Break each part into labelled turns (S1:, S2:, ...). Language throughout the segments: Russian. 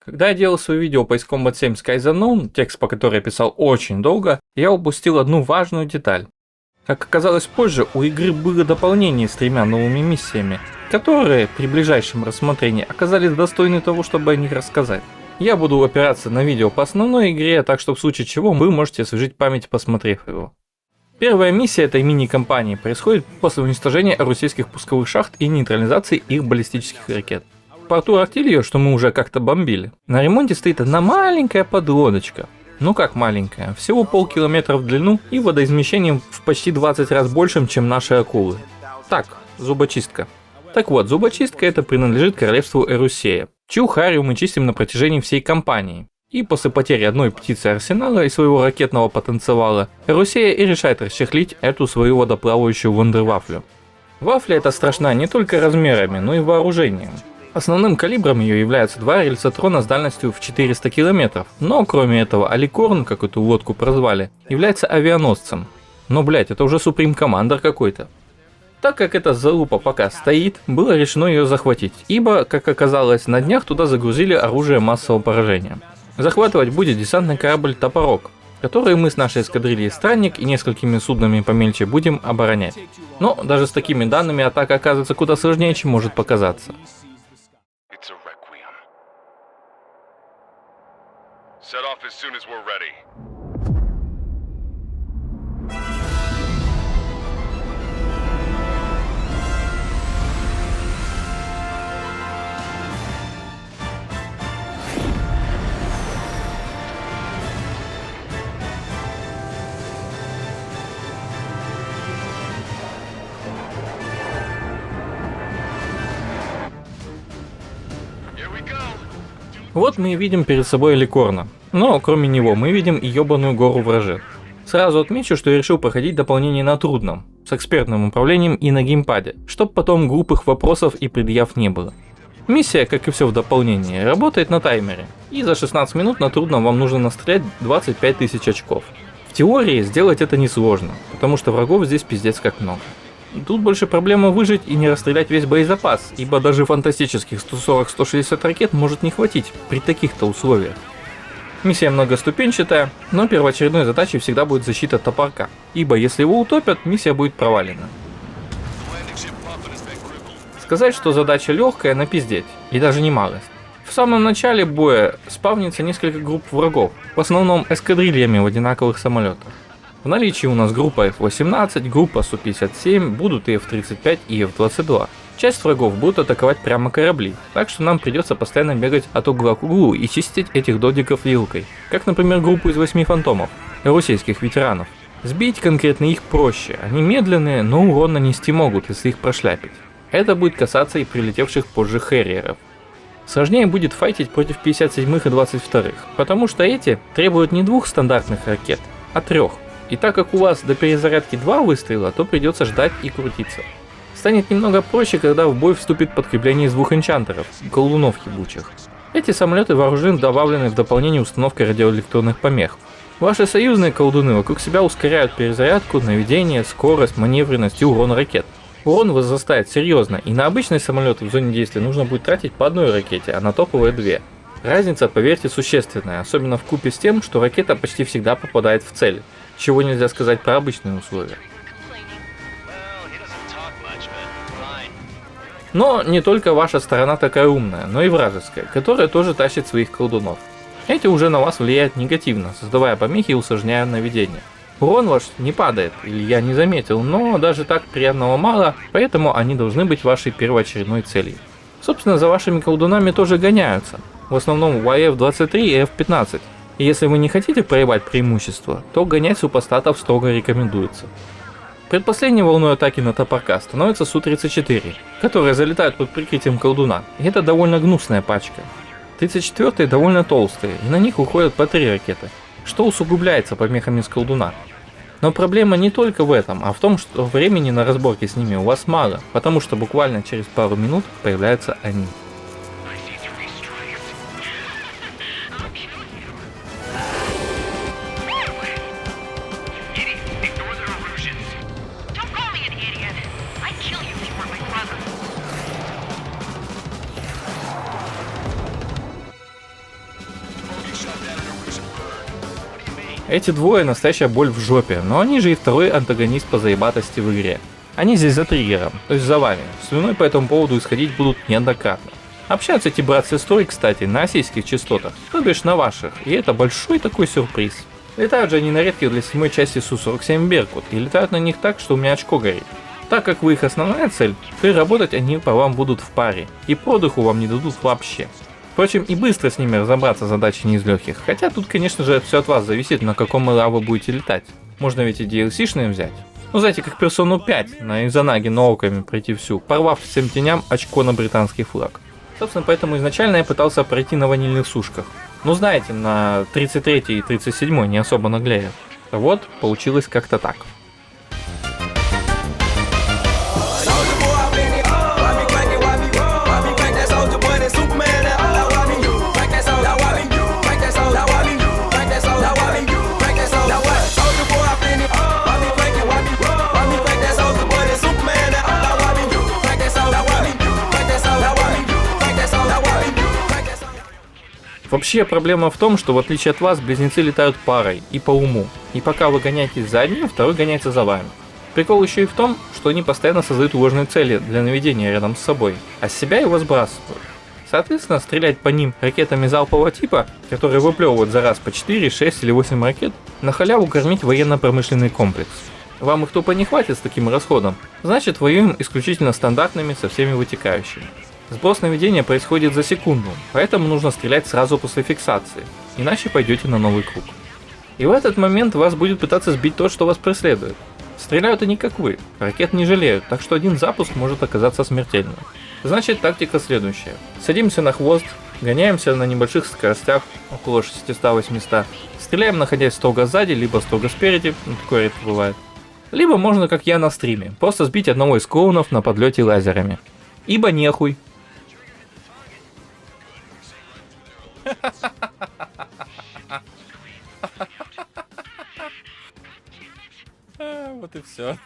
S1: Когда я делал свое видео по XCOM 7 Skies Unknown, текст по которой я писал очень долго, я упустил одну важную деталь. Как оказалось позже, у игры было дополнение с 3 новыми миссиями, которые при ближайшем рассмотрении оказались достойны того, чтобы о них рассказать. Я буду опираться на видео по основной игре, так что в случае чего вы можете освежить память, посмотрев его. Первая миссия этой мини-кампании происходит после уничтожения российских пусковых шахт и нейтрализации их баллистических ракет. В порту Артильо, что мы уже как-то бомбили, на ремонте стоит одна маленькая подлодочка. Ну как маленькая, всего полкилометра в длину и водоизмещением в почти 20 раз большим, чем наши акулы. Так, зубочистка. Так вот, зубочистка эта принадлежит королевству Эрусея, чью харю мы чистим на протяжении всей кампании. И после потери одной птицы арсенала и своего ракетного потенциала, Эрусея и решает расчехлить эту свою водоплавающую вундервафлю. Вафля эта страшна не только размерами, но и вооружением. Основным калибром ее являются 2 рельсотрона с дальностью в 400 км, но кроме этого Аликорн, как эту лодку прозвали, является авианосцем. Но блять, это уже Supreme Commander какой-то. Так как эта залупа пока стоит, было решено ее захватить, ибо, как оказалось, на днях туда загрузили оружие массового поражения. Захватывать будет десантный корабль «Топорок», который мы с нашей эскадрильей «Странник» и несколькими суднами помельче будем оборонять. Но даже с такими данными атака оказывается куда сложнее, чем может показаться.
S2: Set off as soon as we're ready.
S1: Вот мы и видим перед собой Аликорна, но кроме него мы видим и ёбаную гору вражин. Сразу отмечу, что я решил проходить дополнение на трудном, с экспертным управлением и на геймпаде, чтоб потом глупых вопросов и предъяв не было. Миссия, как и все в дополнении, работает на таймере, и за 16 минут на трудном вам нужно настрелять 25 тысяч очков. В теории сделать это несложно, потому что врагов здесь пиздец как много. Тут больше проблема выжить и не расстрелять весь боезапас, ибо даже фантастических 140-160 ракет может не хватить при таких-то условиях. Миссия многоступенчатая, но первоочередной задачей всегда будет защита топорка, ибо если его утопят, миссия будет провалена. Сказать, что задача легкая, напиздеть, и даже не малость. В самом начале боя спавнится несколько групп врагов, в основном эскадрильями в одинаковых самолетах. В наличии у нас группа F-18, группа Су-57, будут и F-35 и F-22. Часть врагов будут атаковать прямо корабли, так что нам придется постоянно бегать от угла к углу и чистить этих додиков вилкой. Как, например, группу из 8 фантомов, российских ветеранов. Сбить конкретно их проще, они медленные, но урон нанести могут, если их прошляпить. Это будет касаться и прилетевших позже Хэрриеров. Сложнее будет файтить против 57-х и 22-х, потому что эти требуют не 2 стандартных ракет, а 3. И так как у вас до перезарядки 2 выстрела, то придется ждать и крутиться. Станет немного проще, когда в бой вступит подкрепление из 2 энчантеров, колдунов ебучих. Эти самолеты вооружены добавленной в дополнение установкой радиоэлектронных помех. Ваши союзные колдуны вокруг себя ускоряют перезарядку, наведение, скорость, маневренность и урон ракет. Урон возрастает серьезно, и на обычные самолеты в зоне действия нужно будет тратить по 1 ракете, а на топовые 2. Разница, поверьте, существенная, особенно вкупе с тем, что ракета почти всегда попадает в цель. Чего нельзя сказать про обычные условия. Но не только ваша сторона такая умная, но и вражеская, которая тоже тащит своих колдунов. Эти уже на вас влияют негативно, создавая помехи и усложняя наведение. Урон ваш не падает, или я не заметил, но даже так приятного мало, поэтому они должны быть вашей первоочередной целью. Собственно, за вашими колдунами тоже гоняются, в основном YF-23 и F-15. И если вы не хотите проебать преимущество, то гонять супостатов строго рекомендуется. Предпоследней волной атаки на топорка становится Су-34, которые залетают под прикрытием колдуна, и это довольно гнусная пачка. 34-е довольно толстые, и на них уходят по 3 ракеты, что усугубляется помехами с колдуна. Но проблема не только в этом, а в том, что времени на разборки с ними у вас мало, потому что буквально через пару минут появляются они. Эти двое настоящая боль в жопе, но они же и второй антагонист по заебатости в игре. Они здесь за триггером, то есть за вами. Слюной по этому поводу исходить будут неоднократно. Общаются эти брат с сестрой, кстати, на российских частотах, то бишь на ваших, и это большой такой сюрприз. Летают же они на редких для 7 части Су-47 Беркут, и летают на них так, что у меня очко горит. Так как вы их основная цель, то и работать они по вам будут в паре, и продыху вам не дадут вообще. Впрочем, и быстро с ними разобраться задача не из легких, хотя тут, конечно же, все от вас зависит, на каком ЛА вы будете летать. Можно ведь и DLC-шные взять. Ну, знаете, как персону 5 на Изанаге ноуками пройти всю, порвав всем теням очко на британский флаг. Собственно, поэтому изначально я пытался пройти на ванильных сушках. Ну, знаете, на 33 и 37 не особо наглея. Вот, получилось как-то так. Вообще проблема в том, что в отличие от вас, близнецы летают парой и по уму. И пока вы гоняетесь за одним, второй гоняется за вами. Прикол еще и в том, что они постоянно создают ложные цели для наведения рядом с собой, а с себя его сбрасывают. Соответственно, стрелять по ним ракетами залпового типа, которые выплевывают за раз по 4, 6 или 8 ракет, на халяву кормить военно-промышленный комплекс. Вам их тупо не хватит с таким расходом, значит воюем исключительно стандартными со всеми вытекающими. Сброс наведения происходит за секунду, поэтому нужно стрелять сразу после фиксации, иначе пойдете на новый круг. И в этот момент вас будет пытаться сбить то, что вас преследует. Стреляют они как вы, ракет не жалеют, так что один запуск может оказаться смертельным. Значит, тактика следующая. Садимся на хвост, гоняемся на небольших скоростях, около 600-800, стреляем, находясь строго сзади, либо строго спереди, такое редко бывает. Либо можно, как я на стриме, просто сбить одного из клоунов на подлете лазерами. Ибо нехуй. Вот и все.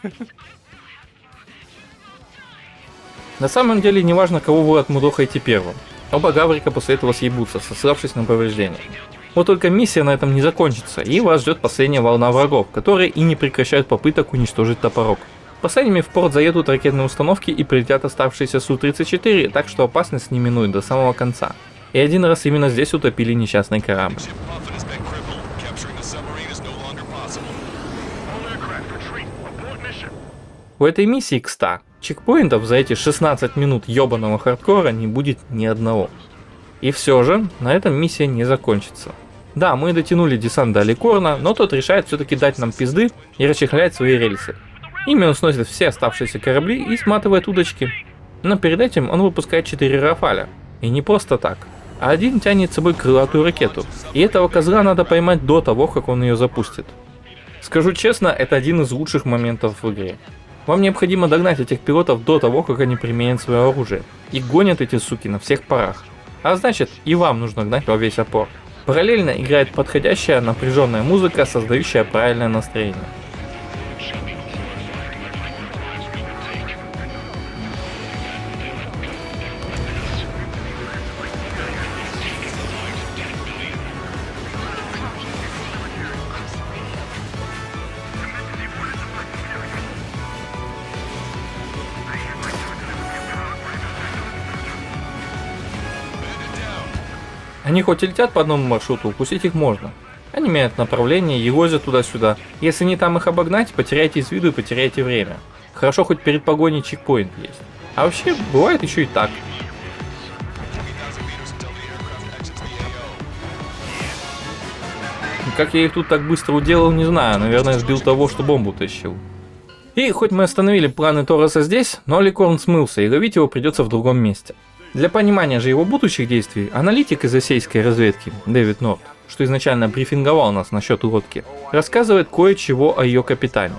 S1: На самом деле не важно, кого вы отмудохаете первым. Оба гаврика после этого съебутся, сославшись на повреждения. Вот только миссия на этом не закончится, и вас ждет последняя волна врагов, которые и не прекращают попыток уничтожить топорок. Последними в порт заедут ракетные установки и прилетят оставшиеся Су-34, так что опасность не минует до самого конца. И один раз именно здесь утопили несчастный корабль. У этой миссии, кстати, чекпоинтов за эти 16 минут ёбаного хардкора не будет ни одного. И все же, на этом миссия не закончится. Да, мы дотянули десант до Аликорна, но тот решает все-таки дать нам пизды и расчехлять свои рельсы. Ими он сносит все оставшиеся корабли и сматывает удочки. Но перед этим он выпускает 4 Рафаля. И не просто так. А один тянет с собой крылатую ракету. И этого козла надо поймать до того, как он ее запустит. Скажу честно, это один из лучших моментов в игре. Вам необходимо догнать этих пилотов до того, как они применят свое оружие. И гонят эти суки на всех парах. А значит, и вам нужно гнать во весь опор. Параллельно играет подходящая напряженная музыка, создающая правильное настроение. Они хоть и летят по одному маршруту, укусить их можно. Они меняют направление, егозят туда-сюда. Если не там их обогнать, потеряйте из виду и потеряйте время. Хорошо, хоть перед погоней чекпоинт есть. А вообще, бывает еще и так. Как я их тут так быстро уделал, не знаю. Наверное, сбил того, что бомбу тащил. И хоть мы остановили планы Тороса здесь, но Аликорн смылся, и ловить его придется в другом месте. Для понимания же его будущих действий, аналитик из осейской разведки, Дэвид Норт, что изначально брифинговал нас насчет лодки, рассказывает кое-чего о ее капитане.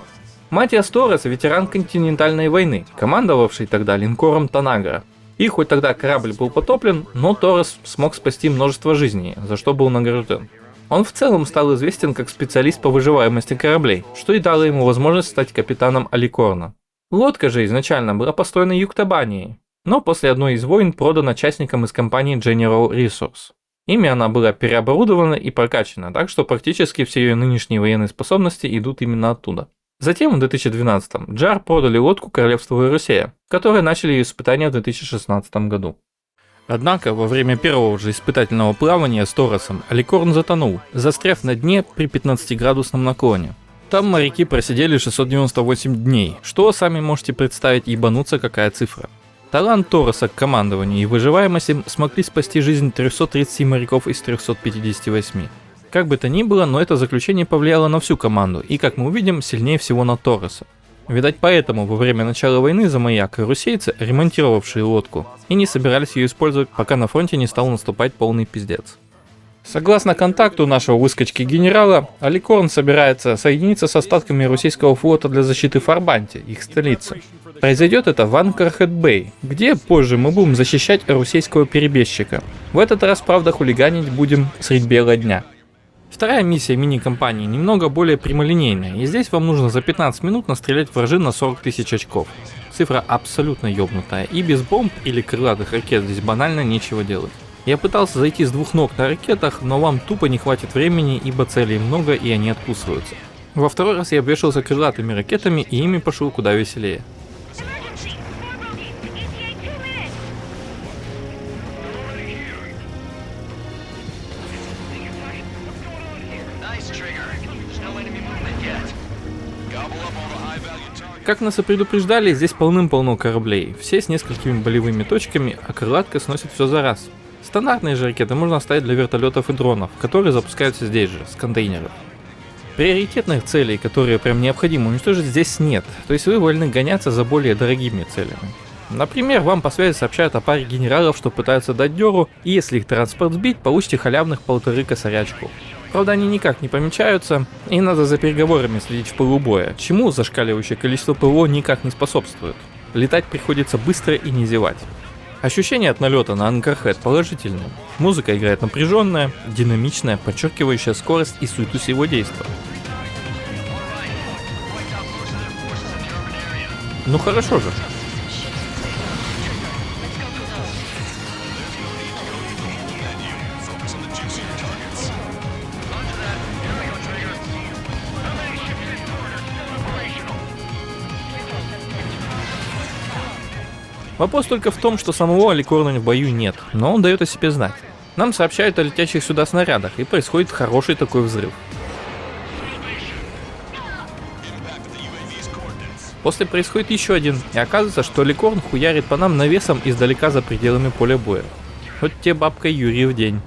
S1: Матиас Торрес – ветеран континентальной войны, командовавший тогда линкором Танагра. И хоть тогда корабль был потоплен, но Торрес смог спасти множество жизней, за что был награжден. Он в целом стал известен как специалист по выживаемости кораблей, что и дало ему возможность стать капитаном Аликорна. Лодка же изначально была построена Юктабанией, но после одной из войн продана частникам из компании General Resource. Ими она была переоборудована и прокачана, так что практически все ее нынешние военные способности идут именно оттуда. Затем в 2012-м Джар продали лодку Королевства Россия, которые начали ее испытания в 2016 году. Однако во время первого же испытательного плавания с Торосом Аликорн затонул, застряв на дне при 15-градусном наклоне. Там моряки просидели 698 дней, что сами можете представить, ебануться какая цифра. Талант Тороса к командованию и выживаемости смогли спасти жизнь 330 моряков из 358. Как бы то ни было, но это заключение повлияло на всю команду и, как мы увидим, сильнее всего на Тороса. Видать, поэтому во время начала войны за маяк русейцы, ремонтировавшие лодку, и не собирались ее использовать, пока на фронте не стал наступать полный пиздец. Согласно контакту нашего выскочки генерала, Аликорн собирается соединиться с остатками российского флота для защиты Фарбанти, их столицы. Произойдет это в Анкархед-Бэй, где позже мы будем защищать российского перебежчика. В этот раз, правда, хулиганить будем средь бела дня. Вторая миссия мини-кампании немного более прямолинейная, и здесь вам нужно за 15 минут настрелять вражин на 40 тысяч очков. Цифра абсолютно ёбнутая, и без бомб или крылатых ракет здесь банально нечего делать. Я пытался зайти с двух ног на ракетах, но вам тупо не хватит времени, ибо целей много и они откусываются. Во второй раз я обвешался крылатыми ракетами и ими пошел куда веселее. Как нас и предупреждали, здесь полным-полно кораблей, все с несколькими болевыми точками, а крылатка сносит все за раз. Стандартные же ракеты можно оставить для вертолетов и дронов, которые запускаются здесь же, с контейнеров. Приоритетных целей, которые прям необходимо уничтожить, здесь нет, то есть вы вольны гоняться за более дорогими целями. Например, вам по связи сообщают о паре генералов, что пытаются дать дёру, и если их транспорт сбить, получите халявных 1,5 косаря очков. Правда, они никак не помечаются, и надо за переговорами следить в пылу боя, чему зашкаливающее количество ПВО никак не способствует. Летать приходится быстро и не зевать. Ощущение от налета на Анкархед положительное. Музыка играет напряженная, динамичная, подчеркивающая скорость и суету всего действия. Ну хорошо же. Вопрос только в том, что самого Аликорна в бою нет, но он дает о себе знать. Нам сообщают о летящих сюда снарядах, и происходит хороший такой взрыв. После происходит еще один, и оказывается, что Аликорн хуярит по нам навесом издалека за пределами поля боя. Вот те бабка Юрий в день.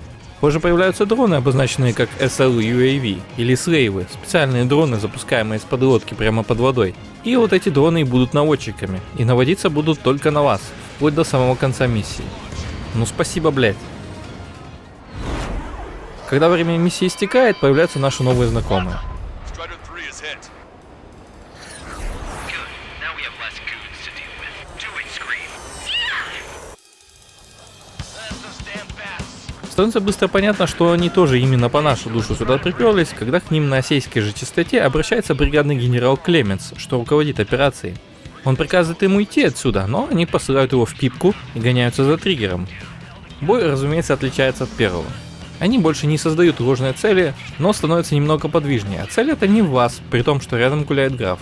S1: Позже появляются дроны, обозначенные как SL-UAV или слейвы, специальные дроны, запускаемые из-под лодки прямо под водой. И вот эти дроны и будут наводчиками, и наводиться будут только на вас, вплоть до самого конца миссии. Ну спасибо, блять. Когда время миссии истекает, появляются наши новые знакомые. Становится быстро понятно, что они тоже именно по нашу душу сюда приперлись, когда к ним на осейской же частоте обращается бригадный генерал Клеменс, что руководит операцией. Он приказывает им уйти отсюда, но они посылают его в пипку и гоняются за триггером. Бой, разумеется, отличается от первого. Они больше не создают ложные цели, но становятся немного подвижнее, а цель это не в вас, при том, что рядом гуляет граф.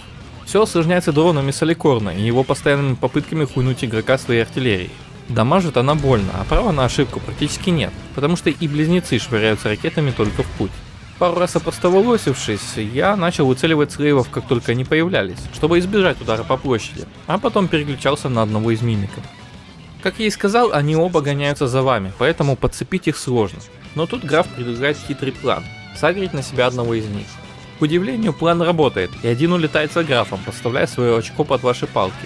S1: Все осложняется дронами с Аликорна и его постоянными попытками хуйнуть игрока своей артиллерией. Дамажит она больно, а права на ошибку практически нет, потому что и близнецы швыряются ракетами только в путь. Пару раз опростоволосившись, я начал выцеливать слейвов, как только они появлялись, чтобы избежать удара по площади, а потом переключался на одного из мимиков. Как я и сказал, они оба гоняются за вами, поэтому подцепить их сложно. Но тут граф предлагает хитрый план – сагрить на себя одного из них. К удивлению, план работает, и один улетает за графом, подставляя свое очко под ваши палки.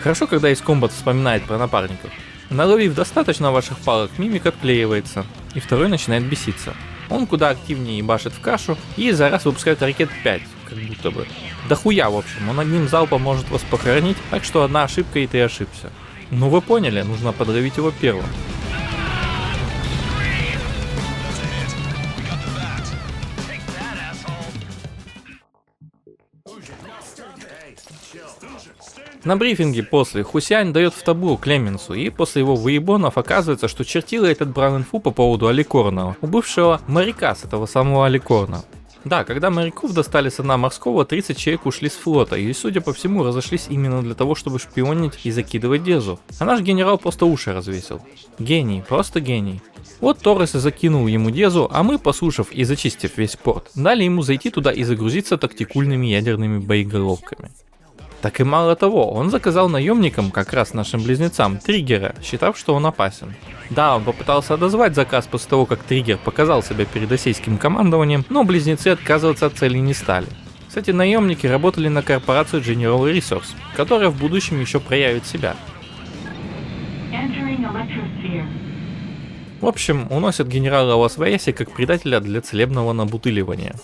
S1: Хорошо, когда из комбат вспоминает про напарников. Наловив достаточно ваших палок, мимик отклеивается, и второй начинает беситься. Он куда активнее ебашит в кашу и за раз выпускает ракет 5, как будто бы. Да хуя, в общем, он одним залпом может вас похоронить, так что одна ошибка и ты ошибся. Ну вы поняли, нужно подловить его первым. На брифинге после Хусянь дает в табло Клеменсу, и после его выебонов оказывается, что чертила этот брал инфу по поводу Аликорна, у бывшего моряка с этого самого Аликорна. Да, когда моряков достали со дна морского, 30 человек ушли с флота, и, судя по всему, разошлись именно для того, чтобы шпионить и закидывать Дезу. А наш генерал просто уши развесил. Гений, просто гений. Вот Торрес и закинул ему Дезу, а мы, послушав и зачистив весь порт, дали ему зайти туда и загрузиться тактикульными ядерными боеголовками. Так и мало того, он заказал наемникам, как раз нашим близнецам, Триггера, считав, что он опасен. Да, он попытался отозвать заказ после того, как Триггер показал себя перед осейским командованием, но близнецы отказываться от цели не стали. Кстати, наемники работали на корпорацию General Resource, которая в будущем еще проявит себя. В общем, уносят генерала Лас-Вегасе как предателя для целебного набутыливания.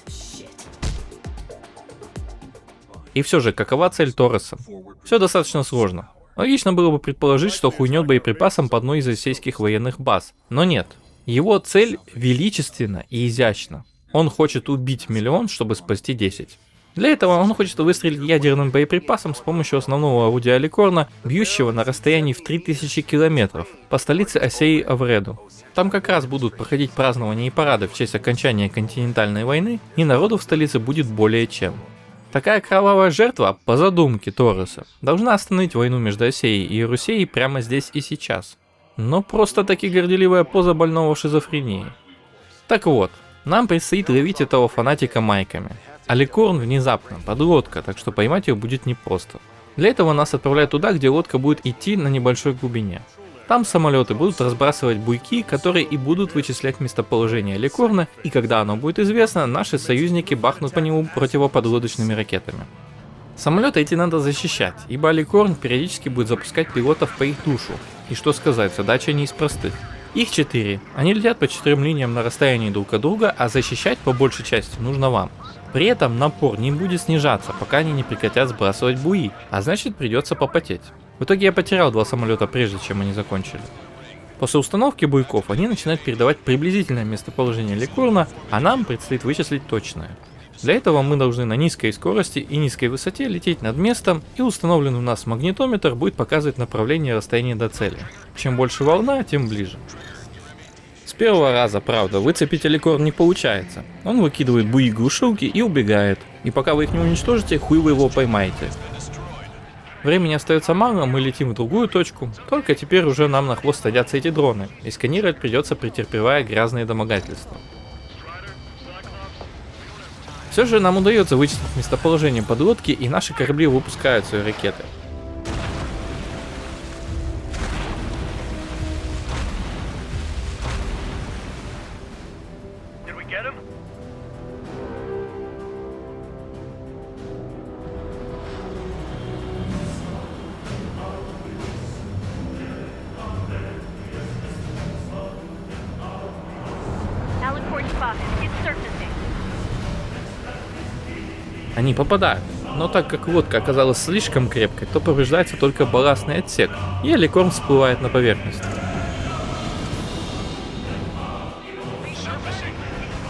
S1: И все же, какова цель Торреса? Все достаточно сложно. Логично было бы предположить, что хуйнет боеприпасом по одной из осейских военных баз. Но нет. Его цель величественна и изящна. Он хочет убить 1 миллион, чтобы спасти 10. Для этого он хочет выстрелить ядерным боеприпасом с помощью основного орудия Аликорна, бьющего на расстоянии в 3000 километров, по столице Осеи Авреду. Там как раз будут проходить празднования и парады в честь окончания континентальной войны, и народу в столице будет более чем. Такая кровавая жертва, по задумке Торреса, должна остановить войну между Осеей и Иерусеей прямо здесь и сейчас. Но просто-таки горделивая поза больного шизофрении. Так вот, нам предстоит ловить этого фанатика майками. Аликорн внезапно, подлодка, так что поймать ее будет непросто. Для этого нас отправляют туда, где лодка будет идти на небольшой глубине. Там самолеты будут разбрасывать буйки, которые и будут вычислять местоположение Аликорна, и когда оно будет известно, наши союзники бахнут по нему противоподлодочными ракетами. Самолеты эти надо защищать, ибо Аликорн периодически будет запускать пилотов по их душу. И что сказать, задача не из простых. Их 4, они летят по 4 линиям на расстоянии друг от друга, а защищать по большей части нужно вам. При этом напор не будет снижаться, пока они не прекратят сбрасывать буи, а значит придется попотеть. В итоге я потерял 2 самолета прежде, чем они закончили. После установки буйков они начинают передавать приблизительное местоположение Аликорна, а нам предстоит вычислить точное. Для этого мы должны на низкой скорости и низкой высоте лететь над местом, и установленный у нас магнитометр будет показывать направление и расстояние до цели. Чем больше волна, тем ближе. С первого раза, правда, выцепить Аликорн не получается. Он выкидывает буи глушилки и убегает. И пока вы их не уничтожите, хуй вы его поймаете. Времени остается мало, мы летим в другую точку, только теперь уже нам на хвост садятся эти дроны, и сканировать придется, претерпевая грязные домогательства. Все же нам удается вычислить местоположение подлодки, и наши корабли выпускают свои ракеты. Они попадают, но так как лодка оказалась слишком крепкой, то повреждается только балластный отсек, и Аликорн всплывает на поверхность.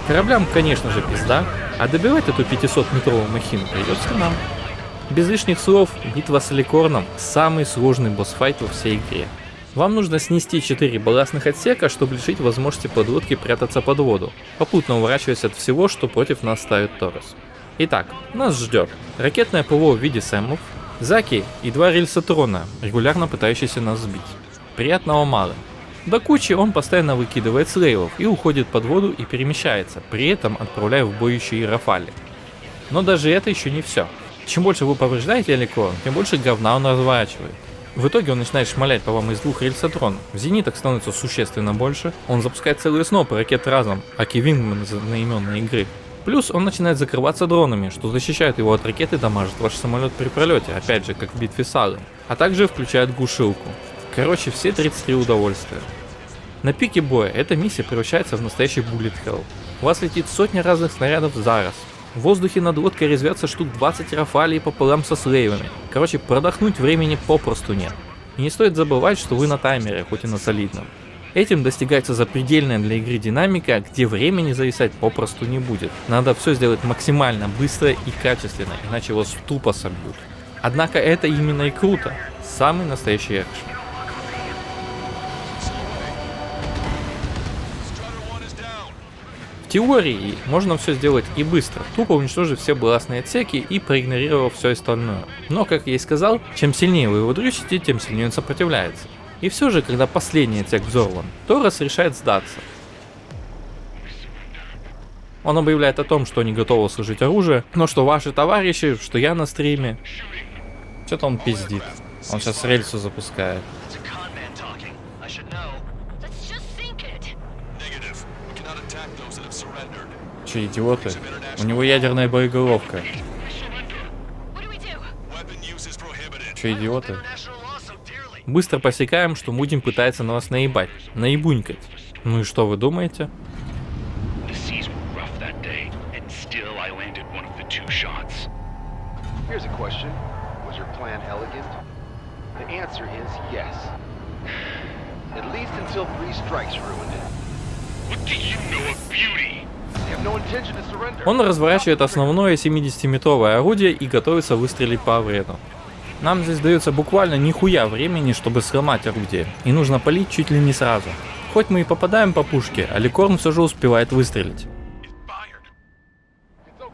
S1: Кораблям, конечно же, пизда, а добивать эту 500-метровую махину придется нам. Без лишних слов, битва с Аликорном – самый сложный босс-файт во всей игре. Вам нужно снести 4 балластных отсека, чтобы лишить возможности подлодки прятаться под воду, попутно уворачиваясь от всего, что против нас ставит Торрес. Итак, нас ждет ракетное ПВО в виде Сэмов, Заки и 2 рельсотрона, регулярно пытающиеся нас сбить. Приятного мало. До кучи он постоянно выкидывает слейвов и уходит под воду и перемещается, при этом отправляя в бой еще и Рафали. Но даже это еще не все. Чем больше вы повреждаете Аликорн, тем больше говна он разворачивает. В итоге он начинает шмалять по вам из 2 рельсотрон. Зениток становится существенно больше, он запускает целые снопы ракет разом, аки Вингман из одноименной игры. Плюс он начинает закрываться дронами, что защищает его от ракет и дамажит ваш самолет при пролете, опять же, как в битве с Алым. А также включает глушилку. Короче, все 33 удовольствия. На пике боя эта миссия превращается в настоящий bullet hell. У вас летит сотни разных снарядов за раз. В воздухе над лодкой резвятся штук 20 рафалей пополам со слейвами. Короче, продохнуть времени попросту нет. И не стоит забывать, что вы на таймере, хоть и на солидном. Этим достигается запредельная для игры динамика, где времени зависать попросту не будет. Надо все сделать максимально быстро и качественно, иначе вас тупо собьют. Однако это именно и круто. Самый настоящий экшен. В теории можно все сделать и быстро, тупо уничтожив все балластные отсеки и проигнорировав все остальное. Но, как я и сказал, чем сильнее вы его дрючите, тем сильнее он сопротивляется. И все же, когда последний отсек взорван, Торрес решает сдаться. Он объявляет о том, что не готовы сложить оружие, но что ваши товарищи, что я на стриме. Что-то он пиздит. Он сейчас рельсу запускает. Че, идиоты? У него ядерная боеголовка. Че, идиоты? Быстро посекаем, что Мудин пытается на вас наебать, наебунькать. Ну и что вы думаете?
S3: Here's a question. Was your plan elegant? The answer is yes. At least until 3 strikes ruined it.
S2: What do you know of beauty?
S3: I have no intention to surrender.
S1: Он разворачивает основное 70-метровое орудие и готовится выстрелить по вреду. Нам здесь дается буквально нихуя времени, чтобы сломать орудие, и нужно палить чуть ли не сразу. Хоть мы и попадаем по пушке, а Ликорн все же успевает выстрелить.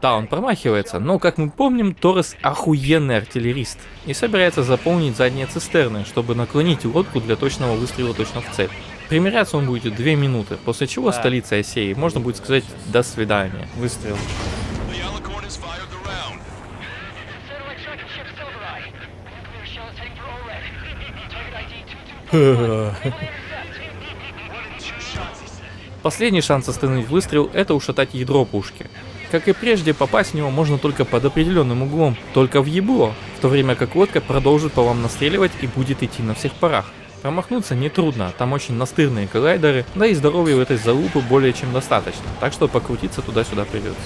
S1: Да, он промахивается, но, как мы помним, Торрес охуенный артиллерист и собирается заполнить задние цистерны, чтобы наклонить лодку для точного выстрела точно в цель. Примеряться он будет 2 минуты, после чего столица Осеи можно будет сказать «до свидания». Выстрел. Последний шанс остановить выстрел — это ушатать ядро пушки. Как и прежде, попасть в него можно только под определенным углом, только в ебло, в то время как лодка продолжит по вам настреливать и будет идти на всех парах. Промахнуться нетрудно, там очень настырные коллайдеры, да и здоровья в этой залупы более чем достаточно, так что покрутиться туда-сюда придется.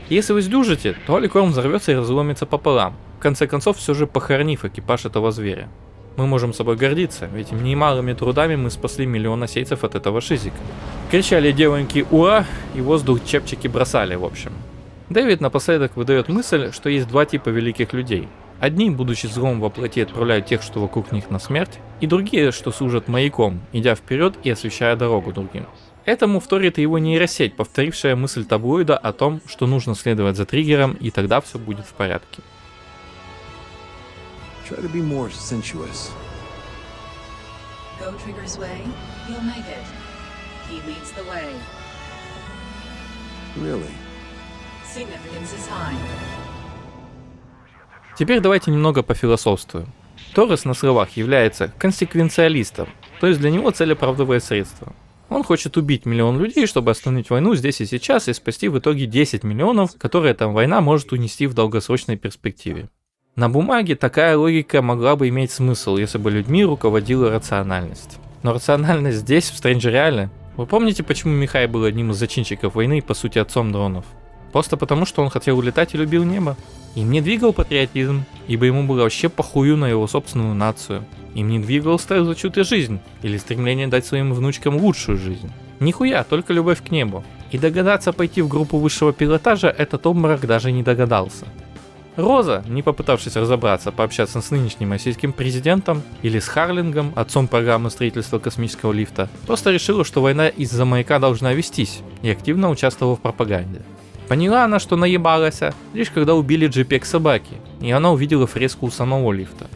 S1: Если вы сдюжите, то Ликорн взорвется и разломится пополам, в конце концов все же похоронив экипаж этого зверя. Мы можем собой гордиться, ведь немалыми трудами мы спасли миллион осейцев от этого шизика. Кричали девоньки «Ура!» и воздух чепчики бросали, в общем. Дэвид напоследок выдает мысль, что есть 2 типа великих людей. Одни, будучи злом воплоти, отправляют тех, что вокруг них, на смерть, и другие, что служат маяком, идя вперед и освещая дорогу другим. Этому вторит и его нейросеть, повторившая мысль таблоида о том, что нужно следовать за триггером, и тогда все будет в порядке.
S4: Try to be more sensuous.
S5: Go Trigger's way, you'll make it. He leads the way.
S4: Really?
S5: Significance is high.
S1: Теперь давайте немного пофилософствуем. Торрес на словах является консеквенциалистом, то есть для него цель оправдывает средства. Он хочет убить миллион людей, чтобы остановить войну здесь и сейчас и спасти в итоге 10 миллионов, которые эта война может унести в долгосрочной перспективе. На бумаге такая логика могла бы иметь смысл, если бы людьми руководила рациональность. Но рациональность здесь, в Стрэнджере реально. Вы помните, почему Михай был одним из зачинщиков войны и по сути отцом дронов? Просто потому, что он хотел улетать и любил небо. Им не двигал патриотизм, ибо ему было вообще похую на его собственную нацию. Им не двигал страх за чью-то жизнь, или стремление дать своим внучкам лучшую жизнь. Нихуя, только любовь к небу. И догадаться пойти в группу высшего пилотажа этот обморок даже не догадался. Роза, не попытавшись разобраться, пообщаться с нынешним российским президентом или с Харлингом, отцом программы строительства космического лифта, просто решила, что война из-за маяка должна вестись, и активно участвовала в пропаганде. Поняла она, что наебалась, лишь когда убили джипек собаки, и она увидела фреску у самого лифта.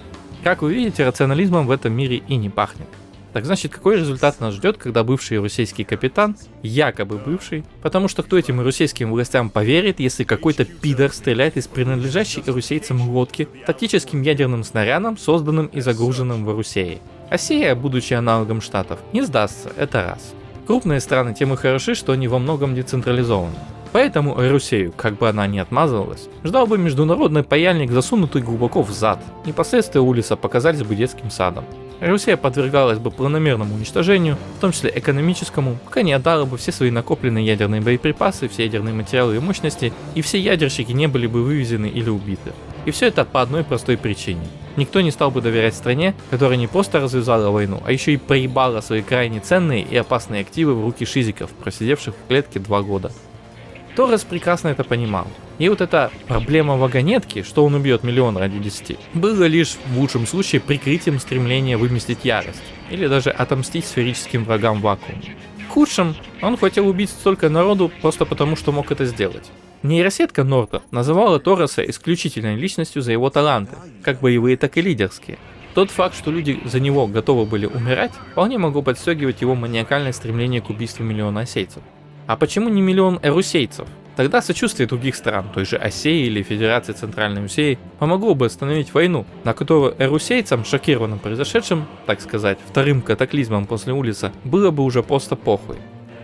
S1: Как вы видите, рационализмом в этом мире и не пахнет. Так значит, какой результат нас ждет, когда бывший российский капитан, якобы бывший, потому что кто этим российским властям поверит, если какой-то пидор стреляет из принадлежащей русейцам лодки тактическим ядерным снарядом, созданным и загруженным в Орусее. Осея, будучи аналогом штатов, не сдастся, это раз. Крупные страны тем и хороши, что они во многом децентрализованы. Поэтому Орусею, как бы она ни отмазывалась, ждал бы международный паяльник, засунутый глубоко в зад, и последствия улица показались бы детским садом. Россия подвергалась бы планомерному уничтожению, в том числе экономическому, пока не отдала бы все свои накопленные ядерные боеприпасы, все ядерные материалы и мощности, и все ядерщики не были бы вывезены или убиты. И все это по одной простой причине. Никто не стал бы доверять стране, которая не просто развязала войну, а еще и проебала свои крайне ценные и опасные активы в руки шизиков, просидевших в клетке 2 года. Торрес прекрасно это понимал. И вот эта проблема вагонетки, что он убьет миллион ради 10, было лишь в лучшем случае прикрытием стремления выместить ярость, или даже отомстить сферическим врагам в вакууме. В худшем, он хотел убить столько народу просто потому, что мог это сделать. Нейросетка Норда называла Торреса исключительной личностью за его таланты, как боевые, так и лидерские. Тот факт, что люди за него готовы были умирать, вполне могло подстегивать его маниакальное стремление к убийству миллиона осейцев. А почему не миллион эрусейцев? Тогда сочувствие других стран, той же Осеи или Федерации Центральной Усеи, помогло бы остановить войну, на которую эрусейцам, шокированным произошедшим, так сказать, вторым катаклизмом после Улиса, было бы уже просто похуй.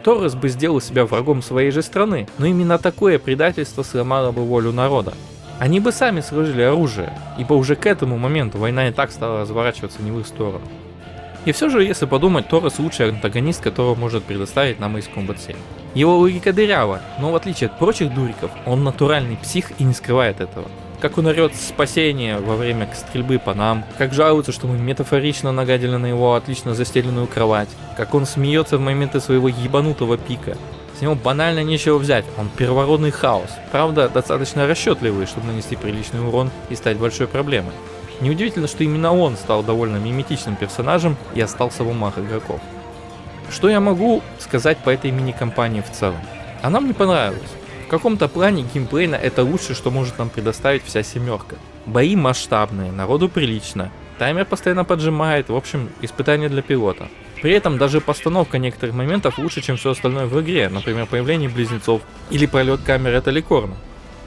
S1: Торрес бы сделал себя врагом своей же страны, но именно такое предательство сломало бы волю народа. Они бы сами сложили оружие, ибо уже к этому моменту война и так стала разворачиваться не в их сторону. И все же, если подумать, Торрес лучший антагонист, которого может предоставить нам Ace Combat 7. Его логика дырява, но в отличие от прочих дуриков, он натуральный псих и не скрывает этого. Как он орет спасение во время стрельбы по нам, как жалуется, что мы метафорично нагадили на его отлично застеленную кровать, как он смеется в моменты своего ебанутого пика. С него банально нечего взять, он первородный хаос, правда достаточно расчетливый, чтобы нанести приличный урон и стать большой проблемой. Неудивительно, что именно он стал довольно миметичным персонажем и остался в умах игроков. Что я могу сказать по этой мини-кампании в целом? Она мне понравилась. В каком-то плане геймплейно это лучшее, что может нам предоставить вся семерка. Бои масштабные, народу прилично, таймер постоянно поджимает, в общем, испытание для пилота. При этом даже постановка некоторых моментов лучше, чем все остальное в игре, например, появление близнецов или пролет камеры Таликорна.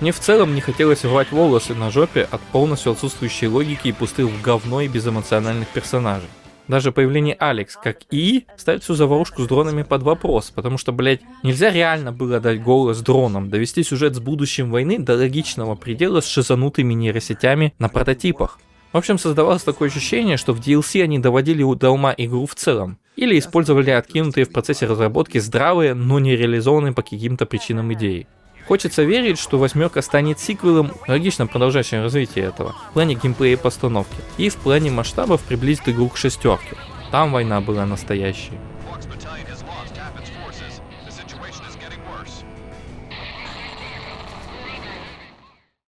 S1: Мне в целом не хотелось рвать волосы на жопе от полностью отсутствующей логики и пустых в говно и безэмоциональных персонажей. Даже появление Алекс как ИИ ставит всю заварушку с дронами под вопрос, потому что, блять, нельзя реально было дать голос дронам, довести сюжет с будущим войны до логичного предела с шизанутыми нейросетями на прототипах. В общем, создавалось такое ощущение, что в DLC они доводили до ума игру в целом, или использовали откинутые в процессе разработки здравые, но не реализованные по каким-то причинам идеи. Хочется верить, что восьмерка станет сиквелом, логично продолжающим развитие этого, в плане геймплея и постановки, и в плане масштабов приблизит игру к шестерке. Там война была настоящей.